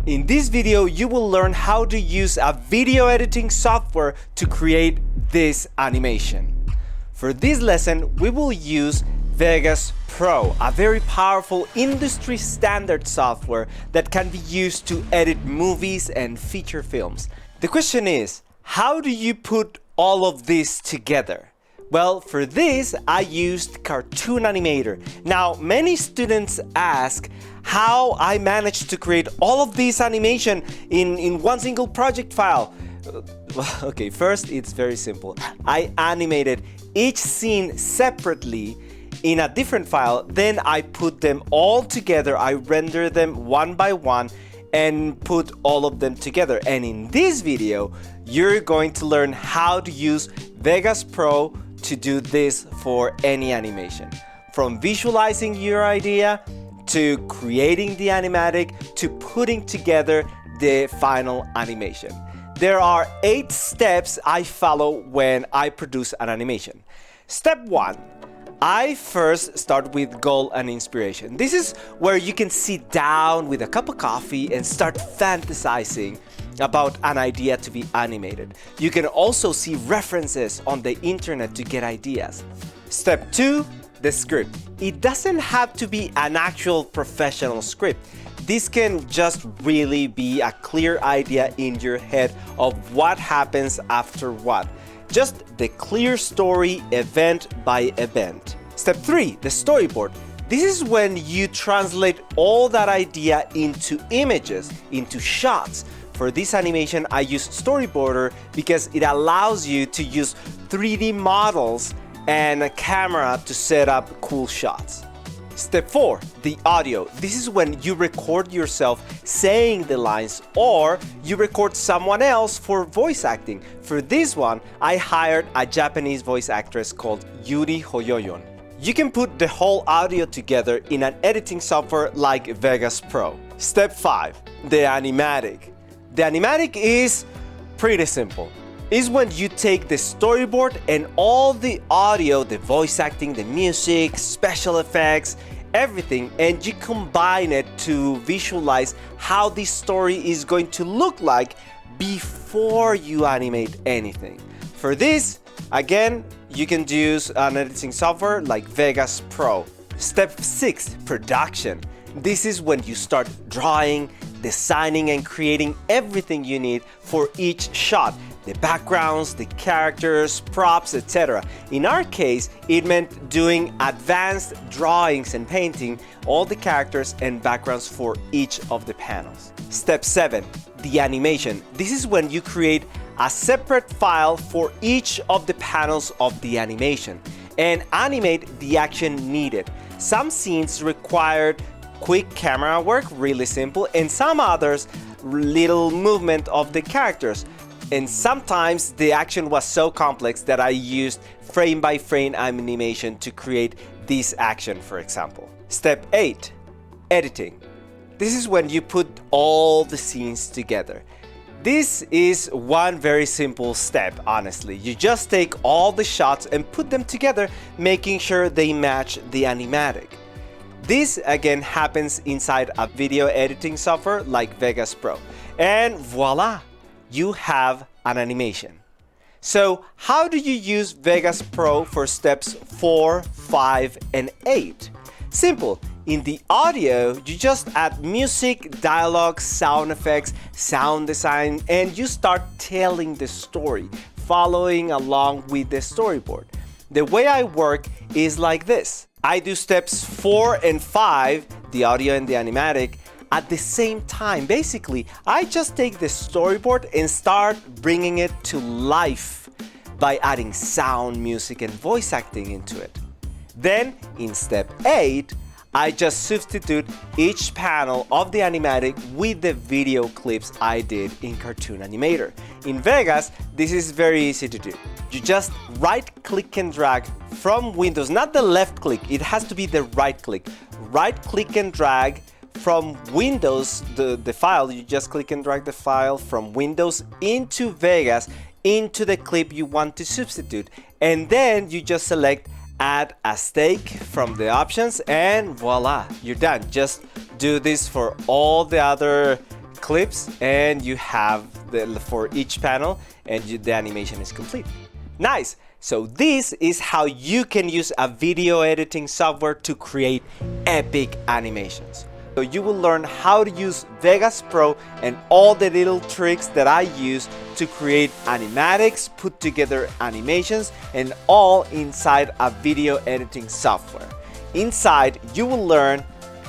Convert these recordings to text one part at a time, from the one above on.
In this video, you will learn how to use a video editing software to create this animation. For this lesson, we will use Vegas Pro, a very powerful industry standard software that can be used to edit movies and feature films. The question is, how do you put all of this together? Well, for this, I used Cartoon Animator. Now, many students ask how I managed to create all of this animation in one single project file. Okay, first, it's very simple. I animated each scene separately in a different file, then I put them all together. I render them one by one and put all of them together. And in this video, you're going to learn how to use Vegas Pro to do this for any animation. From visualizing your idea, to creating the animatic, to putting together the final animation. There are 8 steps I follow when I produce an animation. Step 1. I first start with goal and inspiration. This is where you can sit down with a cup of coffee and start fantasizing about an idea to be animated. You can also see references on the internet to get ideas. Step 2, the script. It doesn't have to be an actual professional script. This can just really be a clear idea in your head of what happens after what. Just the clear story event by event. Step 3, the storyboard. This is when you translate all that idea into images, into shots. For this animation, I use Storyboarder because it allows you to use 3D models and a camera to set up cool shots. Step 4, the audio. This is when you record yourself saying the lines or you record someone else for voice acting. For this one, I hired a Japanese voice actress called Yuri Hoyoyon. You can put the whole audio together in an editing software like Vegas Pro. Step 5, the animatic. The animatic is pretty simple. It's when you take the storyboard and all the audio, the voice acting, the music, special effects, everything, and you combine it to visualize how this story is going to look like before you animate anything. For this, again, you can use an editing software like Vegas Pro. Step 6, production. This is when you start drawing, designing, and creating everything you need for each shot. The backgrounds, the characters, props, etc. In our case, it meant doing advanced drawings and painting all the characters and backgrounds for each of the panels. Step 7, the animation. This is when you create a separate file for each of the panels of the animation and animate the action needed. Some scenes required quick camera work, really simple, and some others, little movement of the characters. And sometimes the action was so complex that I used frame-by-frame animation to create this action, for example. Step 8, editing. This is when you put all the scenes together. This is one very simple step, honestly. You just take all the shots and put them together, making sure they match the animatic. This again happens inside a video editing software like Vegas Pro. And voila! You have an animation. So how do you use Vegas Pro for steps 4, 5, and 8? Simple. In the audio, you just add music, dialogue, sound effects, sound design, and you start telling the story, following along with the storyboard. The way I work is like this. I do steps 4 and 5, the audio and the animatic, at the same time. Basically, I just take the storyboard and start bringing it to life by adding sound, music, and voice acting into it. Then, in step 8, I just substitute each panel of the animatic with the video clips I did in Cartoon Animator. In Vegas, this is very easy to do. You just right-click and drag from Windows, not the left click, it has to be the right click. Right-click and drag from Windows, the file, you just click and drag the file from Windows into Vegas, into the clip you want to substitute. And then you just select add a stake from the options and voila, you're done. Just do this for all the other clips, and you have for each panel, and the animation is complete. Nice! So this is how you can use a video editing software to create epic animations. So you will learn how to use Vegas Pro and all the little tricks that I use to create animatics, put together animations, and all inside a video editing software. Inside, you will learn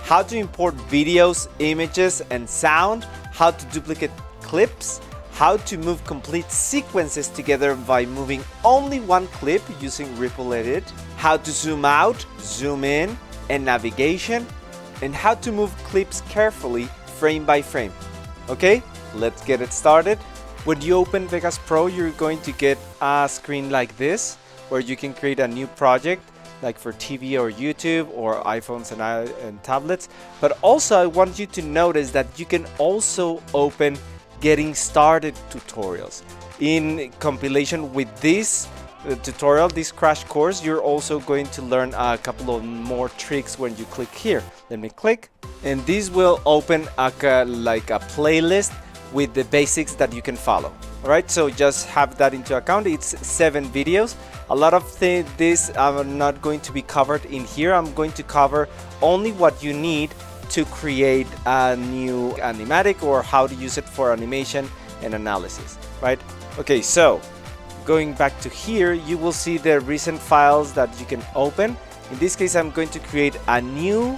how to import videos, images, and sound, how to duplicate clips, how to move complete sequences together by moving only one clip using Ripple Edit, how to zoom out, zoom in, and navigation, and how to move clips carefully frame by frame. Okay, let's get it started. When you open Vegas Pro, you're going to get a screen like this where you can create a new project like for TV or YouTube or iPhones and tablets. But also I want you to notice that you can also open getting started tutorials. In compilation with this tutorial, this crash course, you're also going to learn a couple of more tricks when you click here. Let me click, and this will open like a playlist with the basics that you can follow. All right, so just have that into account. It's 7 videos. A lot of this I'm not going to be covered in here. I'm going to cover only what you need to create a new animatic or how to use it for animation and analysis, right? Okay, so going back to here, you will see the recent files that you can open. In this case, I'm going to create a new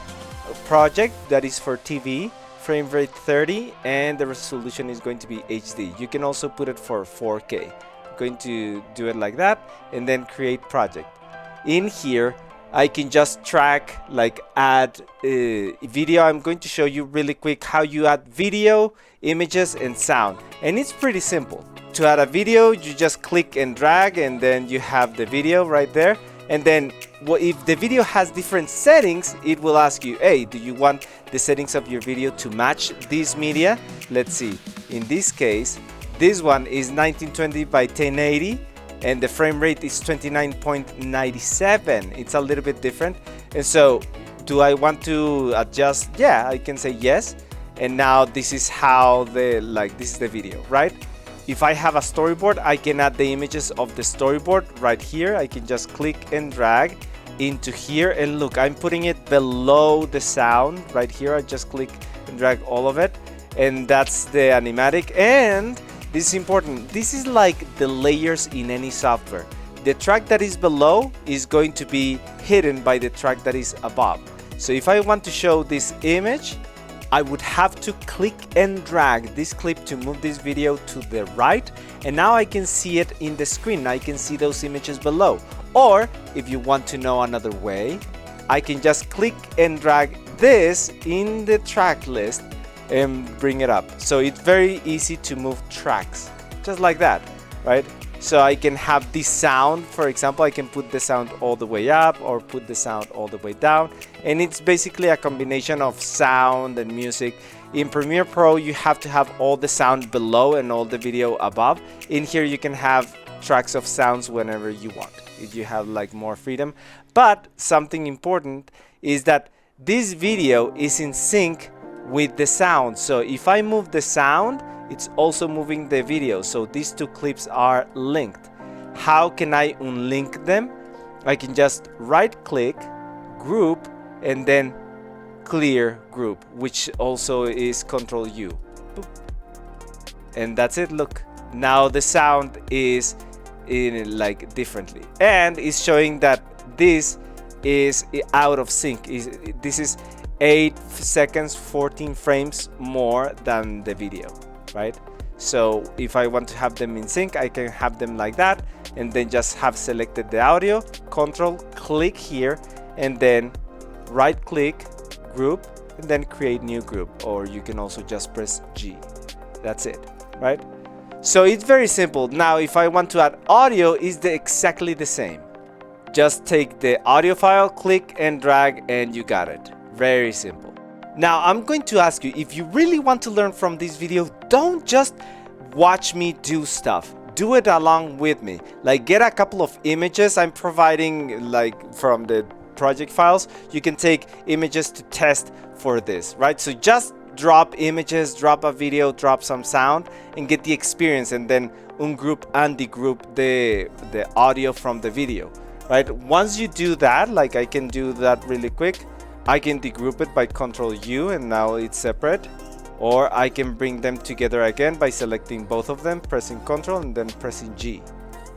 project that is for TV, frame rate 30, and the resolution is going to be HD. You can also put it for 4K. I'm going to do it like that and then create project. In here, I can just track, like add video. I'm going to show you really quick how you add video, images, and sound. And it's pretty simple. To add a video, you just click and drag, and then you have the video right there. And then if the video has different settings, it will ask you, hey, do you want the settings of your video to match this media? Let's see. In this case, this one is 1920 by 1080. And the frame rate is 29.97. It's a little bit different. And so do I want to adjust? Yeah, I can say yes. And now this is how this is the video, right? If I have a storyboard, I can add the images of the storyboard right here. I can just click and drag into here, and look, I'm putting it below the sound right here. I just click and drag all of it, and that's the animatic. And this is important. This is like the layers in any software. The track that is below is going to be hidden by the track that is above. So if I want to show this image, I would have to click and drag this clip to move this video to the right, and now I can see it in the screen. I can see those images below. Or if you want to know another way, I can just click and drag this in the track list and bring it up. So it's very easy to move tracks just like that, right? So I can have this sound, for example. I can put the sound all the way up or put the sound all the way down, and it's basically a combination of sound and music. In Premiere Pro, you have to have all the sound below and all the video above. In here, you can have tracks of sounds whenever you want, if you have like more freedom. But something important is that this video is in sync with the sound. So if I move the sound, it's also moving the video. So these two clips are linked. How can I unlink them? I can just right click, group, and then clear group, which also is Control U. Boop. And that's it. Look, now the sound is in like differently, and it's showing that this is out of sync. This is 8 seconds 14 frames more than the video, right? So if I want to have them in sync, I can have them like that, and then just have selected the audio, control click here, and then right click, group, and then create new group. Or you can also just press G. That's it, right? So it's very simple. Now if I want to add audio, it's exactly the same. Just take the audio file, click and drag, and you got it. Very simple. Now I'm going to ask you, if you really want to learn from this video, don't just watch me do stuff. Do it along with me. Like, get a couple of images I'm providing, like from the project files. You can take images to test for this, right? So just drop images, drop a video, drop some sound, and get the experience, and then ungroup and degroup the audio from the video, right? Once you do that, like I can do that really quick, I can degroup it by Ctrl U, and now it's separate. Or I can bring them together again by selecting both of them, pressing Ctrl and then pressing G.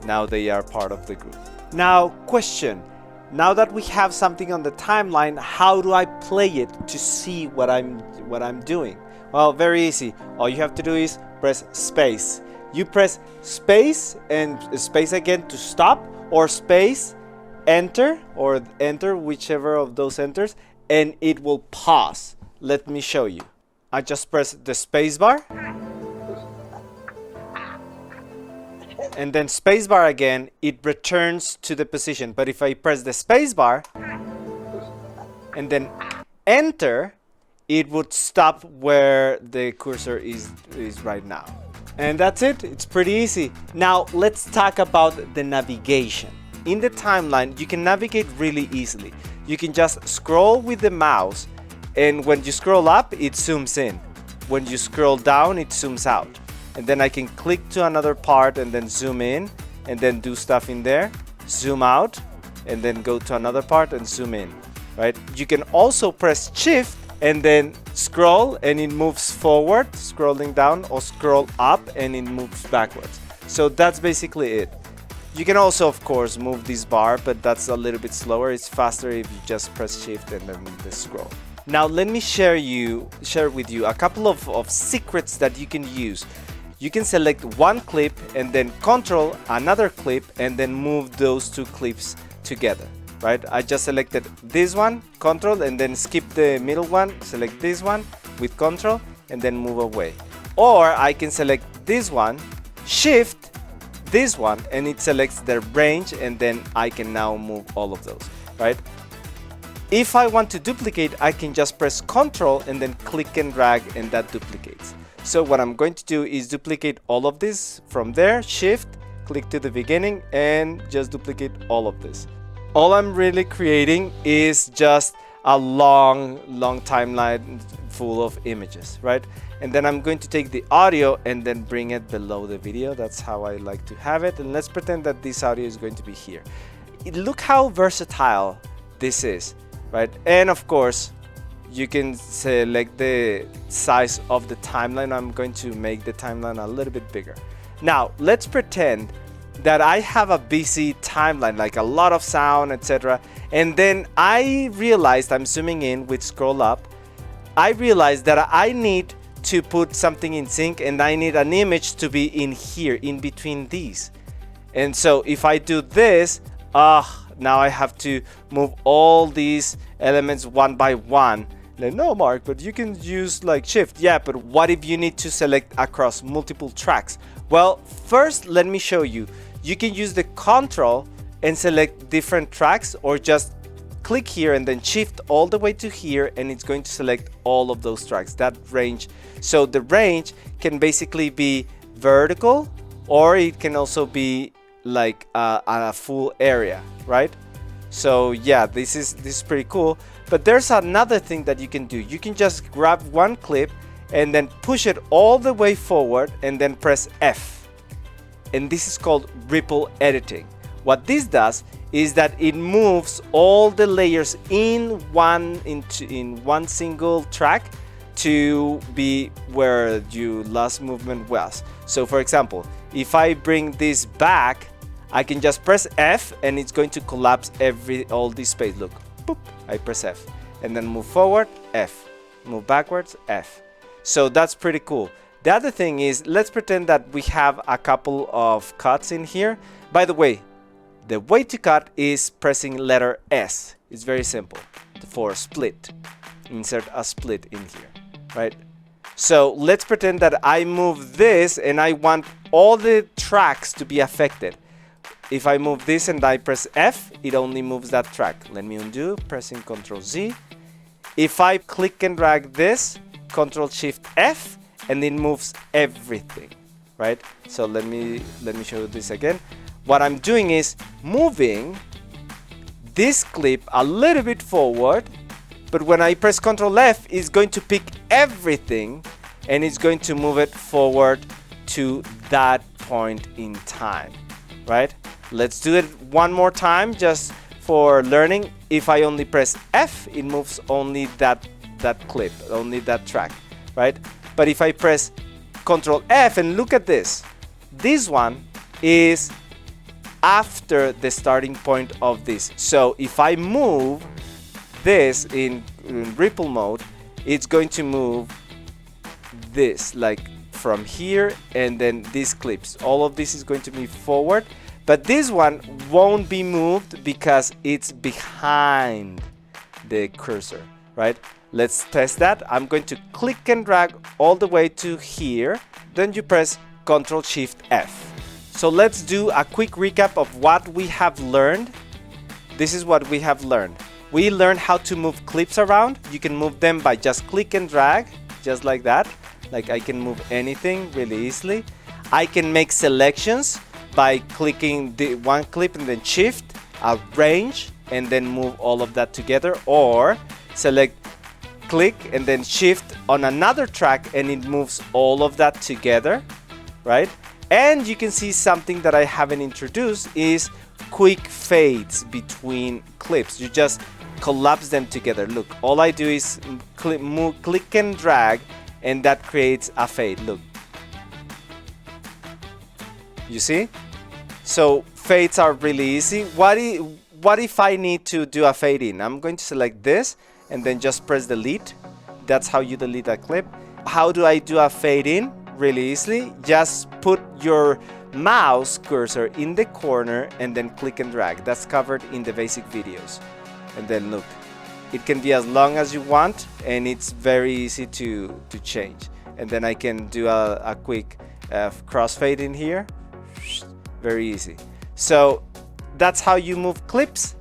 Now they are part of the group. Now, question. Now that we have something on the timeline, how do I play it to see what I'm doing? Well, very easy. All you have to do is press space. You press space and space again to stop, or space, enter, or enter, whichever of those enters, and it will pause. Let me show you. I just press the space bar. And then spacebar again, it returns to the position. But if I press the spacebar and then enter, it would stop where the cursor is right now. And that's it. It's pretty easy. Now let's talk about the navigation. In the timeline, you can navigate really easily. You can just scroll with the mouse, and when you scroll up, it zooms in. When you scroll down, it zooms out. And then I can click to another part and then zoom in and then do stuff in there, zoom out, and then go to another part and zoom in, right? You can also press shift and then scroll and it moves forward, scrolling down, or scroll up and it moves backwards. So that's basically it. You can also, of course, move this bar, but that's a little bit slower. It's faster if you just press shift and then the scroll. Now let me share with you a couple of secrets that you can use. You can select one clip and then control another clip and then move those two clips together, right? I just selected this one, control, and then skip the middle one, select this one with control and then move away. Or I can select this one, shift this one, and it selects the range, and then I can now move all of those, right? If I want to duplicate, I can just press Ctrl and then click and drag, and that duplicates. So what I'm going to do is duplicate all of this from there, shift, click to the beginning, and just duplicate all of this. All I'm really creating is just a long timeline full of images, right? And then I'm going to take the audio and then bring it below the video. That's how I like to have it. And let's pretend that this audio is going to be here. Look how versatile this is, right? And of course, you can select the size of the timeline. I'm going to make the timeline a little bit bigger. Now, let's pretend that I have a busy timeline, like a lot of sound, etc. And then I realized, I'm zooming in with scroll up, I realized that I need to put something in sync, and I need an image to be in here, in between these. And so if I do this, now I have to move all these elements one by one. Like, no, Mark, but you can use like shift. Yeah, but what if you need to select across multiple tracks? Well, first let me show you. You can use the control and select different tracks, or just click here and then shift all the way to here, and it's going to select all of those tracks, that range. So the range can basically be vertical, or it can also be like a full area, right? So yeah, this is pretty cool. But there's another thing that you can do. You can just grab one clip and then push it all the way forward and then press F. And this is called ripple editing. What this does is that it moves all the layers in one single track to be where your last movement was. So for example, if I bring this back, I can just press F and it's going to collapse all this space. Look, boop, I press F and then move forward, F, move backwards, F. So that's pretty cool. The other thing is, let's pretend that we have a couple of cuts in here. By the way to cut is pressing letter S. It's very simple. For split, insert a split in here, right? So let's pretend that I move this and I want all the tracks to be affected. If I move this and I press F, it only moves that track. Let me undo, pressing Ctrl Z. If I click and drag this, Ctrl Shift F, and it moves everything, right? So let me show you this again. What I'm doing is moving this clip a little bit forward, But when I press Ctrl F, it's going to pick everything and it's going to move it forward to that point in time, right? Let's do it one more time just for learning. If I only press F, it moves only that clip, only that track, right? But if I press Ctrl F and look at this one is after the starting point of this. So if I move this in ripple mode, it's going to move this like from here, and then these clips, all of this is going to move forward, but this one won't be moved because it's behind the cursor, right? Let's test that. I'm going to click and drag all the way to here, then you press Ctrl Shift F. So let's do a quick recap of what we have learned. This is what we have learned. We learned how to move clips around. You can move them by just click and drag, just like that. Like I can move anything really easily. I can make selections by clicking the one clip and then shift, arrange, and then move all of that together, or select, click, and then shift on another track and it moves all of that together, right? And you can see something that I haven't introduced is quick fades between clips. You just collapse them together. Look, all I do is click and drag, and that creates a fade. Look, you see? So fades are really easy. What if I need to do a fade in? I'm going to select this and then just press delete. That's how you delete a clip. How do I do a fade in? Really easily. Just put your mouse cursor in the corner and then click and drag. That's covered in the basic videos. And then look, it can be as long as you want, and it's very easy to change. And then I can do a quick crossfade in here. Very easy. So that's how you move clips.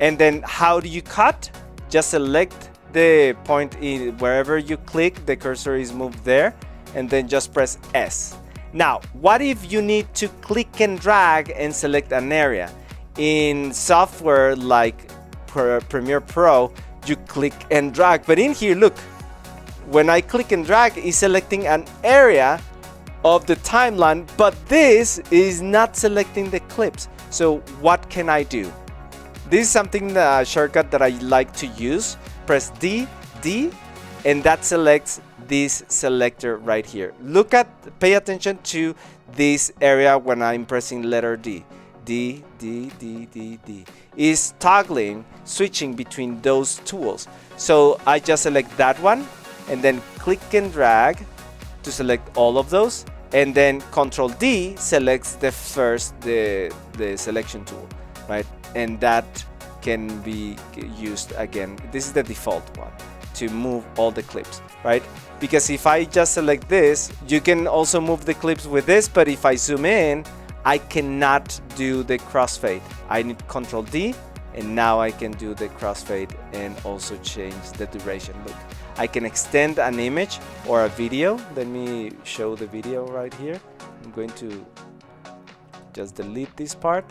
And then how do you cut? Just select the point in wherever you click, the cursor is moved there, and then just press S. Now, what if you need to click and drag and select an area? In software like Premiere Pro, you click and drag, but in here, look, when I click and drag, it's selecting an area of the timeline, but this is not selecting the clips. So what can I do? This is something, a shortcut that I like to use. Press D, and that selects this selector right here. Pay attention to this area when I'm pressing letter D. D is toggling, switching between those tools. So I just select that one and then click and drag to select all of those, and then Ctrl D selects the selection tool, right? And that can be used again. This is the default one to move all the clips, right? Because if I just select this, you can also move the clips with this, but if I zoom in, I cannot do the crossfade. I need Ctrl D, and now I can do the crossfade and also change the duration. Look, I can extend an image or a video. Let me show the video right here. I'm going to just delete this part,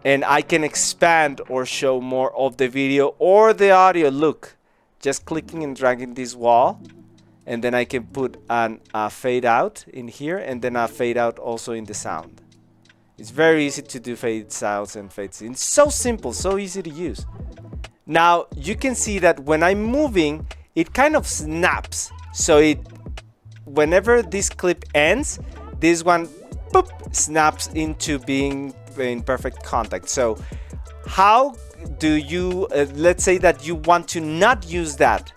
and I can expand or show more of the video or the audio. Look, just clicking and dragging this wall, and then I can put a fade out in here, and then a fade out also in the sound. It's very easy to do fades outs and fades in. It's so simple, so easy to use. Now you can see that when I'm moving, it kind of snaps. So whenever this clip ends, this one boop, snaps into being in perfect contact. So how do you, let's say that you want to not use that.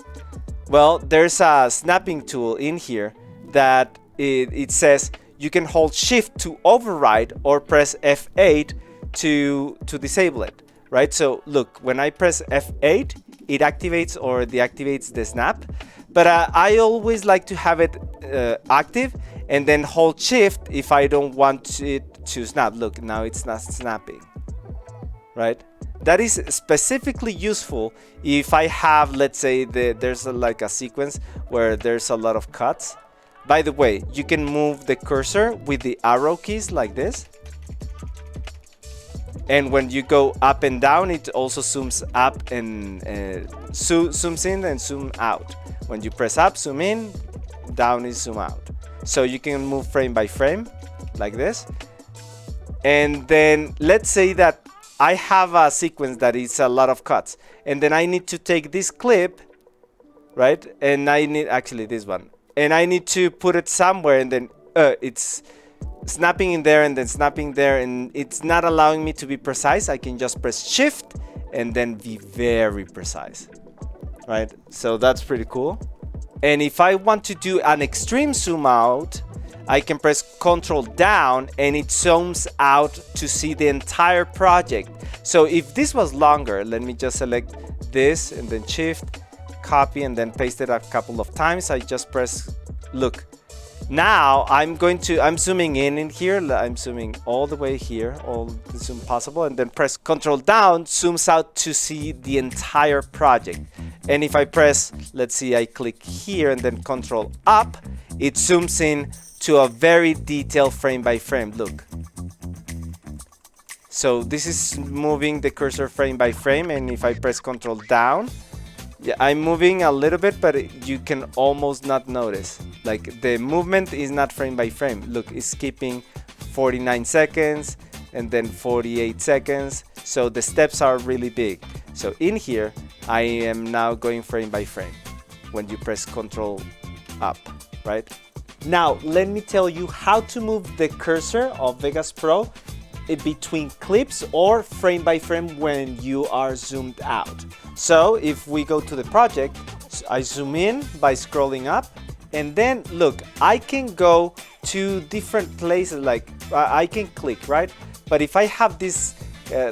Well, there's a snapping tool in here that it says you can hold shift to override or press F8 to disable it, right? So look, when I press F8, it activates or deactivates the snap, but I always like to have it active and then hold shift if I don't want it to snap. Look, now it's not snapping, right? That is specifically useful if I have, let's say, there's like a sequence where there's a lot of cuts. By the way, you can move the cursor with the arrow keys like this. And when you go up and down, it also zooms up and zooms in and zoom out. When you press up, zoom in, down is zoom out. So you can move frame by frame like this. And then let's say that I have a sequence that is a lot of cuts. And then I need to take this clip, right? And I need actually this one. And I need to put it somewhere, and then it's snapping in there and then snapping there, and it's not allowing me to be precise. I can just press shift and then be very precise, right? So that's pretty cool. And if I want to do an extreme zoom out, I can press Control down and it zooms out to see the entire project. So if this was longer, let me just select this and then shift, copy, and then paste it a couple of times. I just press, look. Now I'm zooming in here. I'm zooming all the way here, all the zoom possible, and then press Control down, zooms out to see the entire project. And if I press, let's see, I click here and then Control up, it zooms in to a very detailed frame by frame. Look. So this is moving the cursor frame by frame, and if I press Control down, yeah, I'm moving a little bit, but you can almost not notice. Like the movement is not frame by frame. Look, it's skipping 49 seconds and then 48 seconds. So the steps are really big. So in here, I am now going frame by frame when you press Control up, right? Now, let me tell you how to move the cursor of Vegas Pro between clips or frame by frame when you are zoomed out. So if we go to the project, I zoom in by scrolling up, and then look, I can go to different places, like I can click, right? But if I have this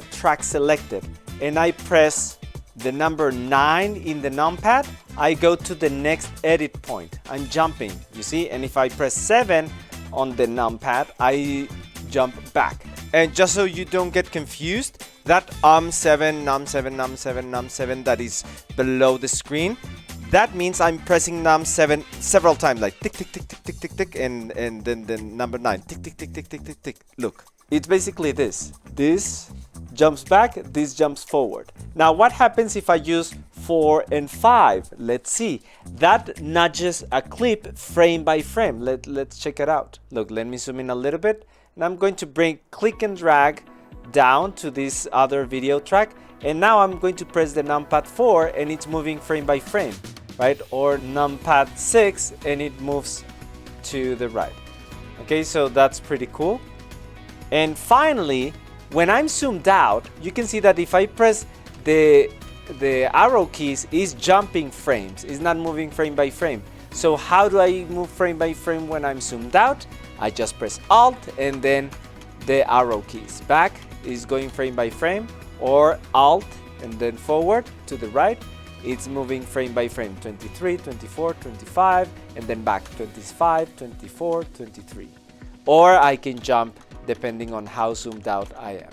track selected and I press the number 9 in the numpad, I go to the next edit point. I'm jumping, you see? And if I press 7 on the numpad, I jump back. And just so you don't get confused, that num7, num7, num7, num7 that is below the screen, that means I'm pressing num7 several times, like tick, tick, tick, tick, tick, tick, tick, and then the number 9, tick, tick, tick, tick, tick, tick, tick. Look, it's basically this. This jumps back, this jumps forward. Now, what happens if I use 4 and 5? Let's see. That nudges a clip frame by frame. Let's check it out. Look, let me zoom in a little bit. And I'm going to bring click and drag down to this other video track. And now I'm going to press the numpad 4 and it's moving frame by frame, right? Or numpad 6 and it moves to the right. Okay, so that's pretty cool. And finally, when I'm zoomed out, you can see that if I press the arrow keys, is jumping frames, it's not moving frame by frame. So how do I move frame by frame when I'm zoomed out? I just press Alt and then the arrow keys. Back is going frame by frame, or Alt and then forward to the right. It's moving frame by frame, 23, 24, 25, and then back 25, 24, 23. Or I can jump depending on how zoomed out I am.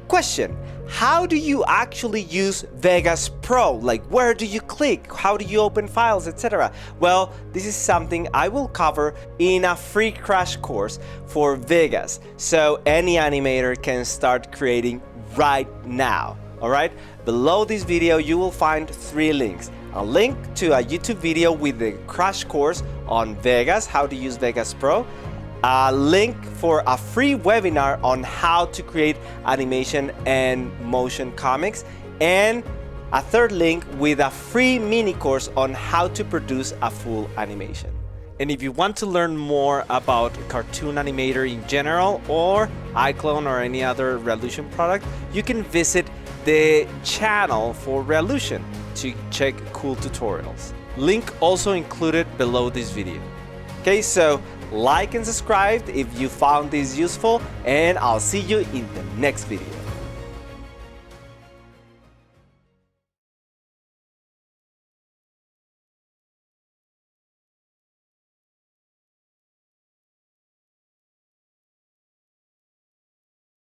Question: how do you actually use Vegas Pro? Like, where do you click? How do you open files, etc.? Well, this is something I will cover in a free crash course for Vegas, so any animator can start creating right now. All right, below this video you will find 3 links. A link to a YouTube video with the crash course on Vegas, how to use Vegas Pro, a link for a free webinar on how to create animation and motion comics, and a 3rd link with a free mini course on how to produce a full animation. And if you want to learn more about Cartoon Animator in general, or iClone or any other Reallusion product, you can visit the channel for Reallusion to check cool tutorials. Link also included below this video. Okay, so like and subscribe if you found this useful, and I'll see you in the next video.